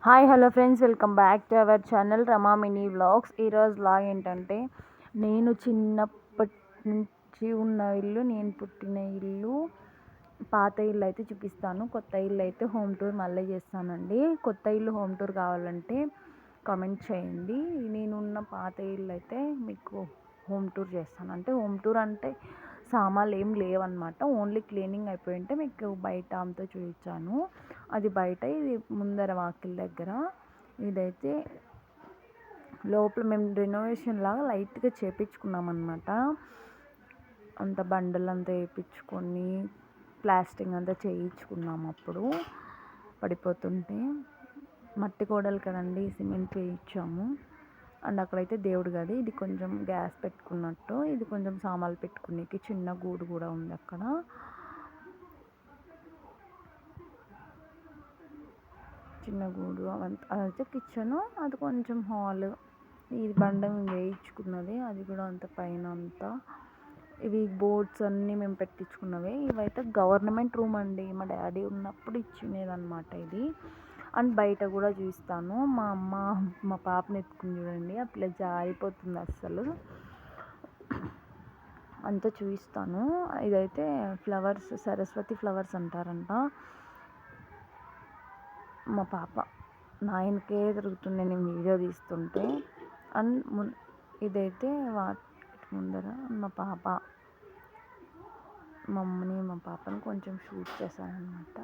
Hi hello friends, welcome back to our channel Rama mini vlogs. ఈరోజు vlog ఏంటంటే, నేను చిన్నప్పటి నుంచి ఉన్న ఇల్లు, నేను పుట్టిన ఇల్లు, పాత ఇల్లు అయితే చూపిస్తాను. కొత్త ఇల్లు అయితే హోమ్ టూర్ మళ్ళీ చేస్తానండి. కొత్త ఇల్లు హోమ్ టూర్ కావాలంటే కామెంట్ చేయండి. నేనున్న పాత ఇల్లు అయితే మీకు హోమ్ టూర్ చేస్తాను. అంటే హోమ్ టూర్ అంటే సామాన్లు ఏం లేవన్నమాట, ఓన్లీ క్లీనింగ్ అయిపోయి ఉంటే మీకు బయట అంతా చూపించాను. అది బయట, ఇది ముందర వాకిల్ దగ్గర. ఇదైతే లోపల మేము రెనోవేషన్ లాగా లైట్గా చేపించుకున్నాం అనమాట. అంత బండలంతా వేయించుకొని ప్లాస్టింగ్ అంతా చేయించుకున్నాము. అప్పుడు పడిపోతుంటే మట్టి గోడలు కదండి, సిమెంట్ వేయించాము. అండ్ అక్కడైతే దేవుడు గది, ఇది కొంచెం గ్యాస్ పెట్టుకున్నట్టు, ఇది కొంచెం సామాన్లు పెట్టుకునేకి చిన్న గూడు కూడా ఉంది అక్కడ. చిన్న గూడు అవంతా, అదైతే కిచెను, అది కొంచెం హాల్. ఇది బండ వేయించుకున్నది, అది కూడా అంత పైన అంతా. ఇవి బోర్డ్స్ అన్నీ మేము పెట్టించుకున్నవే. ఇవైతే గవర్నమెంట్ రూమ్ అండి, మా డాడీ ఉన్నప్పుడు ఇచ్చినదన్నమాట ఇది. అండ్ బయట కూడా చూస్తాను. మా అమ్మ మా పాపని ఎత్తుకుని చూడండి, ఆ పిల్ల జారిపోతుంది అస్సలు. అంతా చూపిస్తాను. ఇదైతే ఫ్లవర్స్, సరస్వతి ఫ్లవర్స్ అంటారంట. మా పాప నా వెనకే తిరుగుతుంది నేను వీడియో తీస్తుంటే. అండ్ ఇదైతే వాటి ముందర మా పాప, మమ్మీని మా పాపని కొంచెం షూట్ చేశానమాట.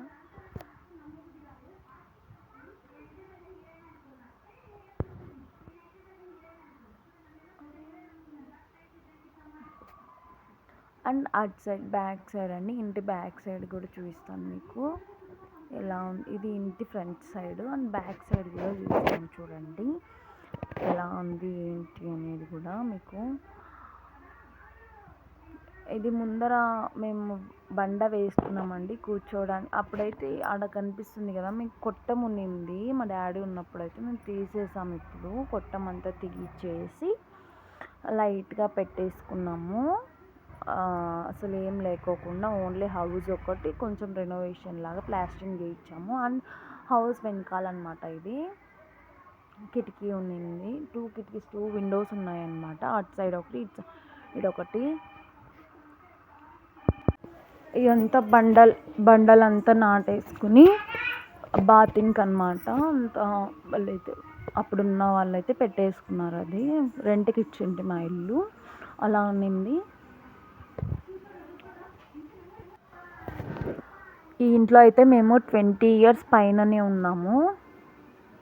అండ్ అటు సైడ్ బ్యాక్ సైడ్ అండి, ఇంటి బ్యాక్ సైడ్ కూడా చూపిస్తాను మీకు ఎలా ఉంది. ఇది ఇంటి front side and back side కూడా చూపిస్తాను చూడండి ఎలా ఉంది ఏంటి అనేది కూడా మీకు. ఇది ముందర మేము బండ వేసుకున్నామండి కూర్చోడానికి. అప్పుడైతే ఆడ కనిపిస్తుంది కదా మీకు, కొట్టం ఉన్నింది మా డాడీ ఉన్నప్పుడైతే, మేము తీసేసాము. ఇప్పుడు కొట్టం అంతా తీసేసి లైట్గా పెట్టేసుకున్నాము. అసలు ఏం లేకోకుండా ఓన్లీ హౌస్ ఒకటి కొంచెం రెనోవేషన్ లాగా ప్లాస్టింగ్ చేయించాము. అండ్ హౌస్ వెనకాలన్నమాట ఇది. కిటికీ ఉన్నింది, 2 కిటికీస్, 2 విండోస్ ఉన్నాయన్నమాట. అటు సైడ్ ఒకటి, ఇదొకటి. ఇదంతా బండలంతా నాటేసుకుని బాతింగ్ అనమాట. అంతా వాళ్ళైతే అప్పుడున్న వాళ్ళైతే పెట్టేసుకున్నారు. అది రెంట్కి ఇచ్చింటి మా ఇల్లు, అలా ఉన్నింది. ఈ ఇంట్లో అయితే మేము 20 years పైననే ఉన్నాము.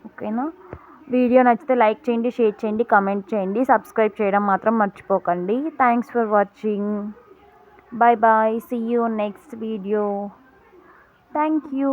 ఓకేనా. వీడియో నచ్చితే లైక్ చేయండి, షేర్ చేయండి, కామెంట్ చేయండి, సబ్స్క్రైబ్ చేయడం మాత్రం మర్చిపోకండి. Thanks for watching. Bye bye. See you next video. Thank you.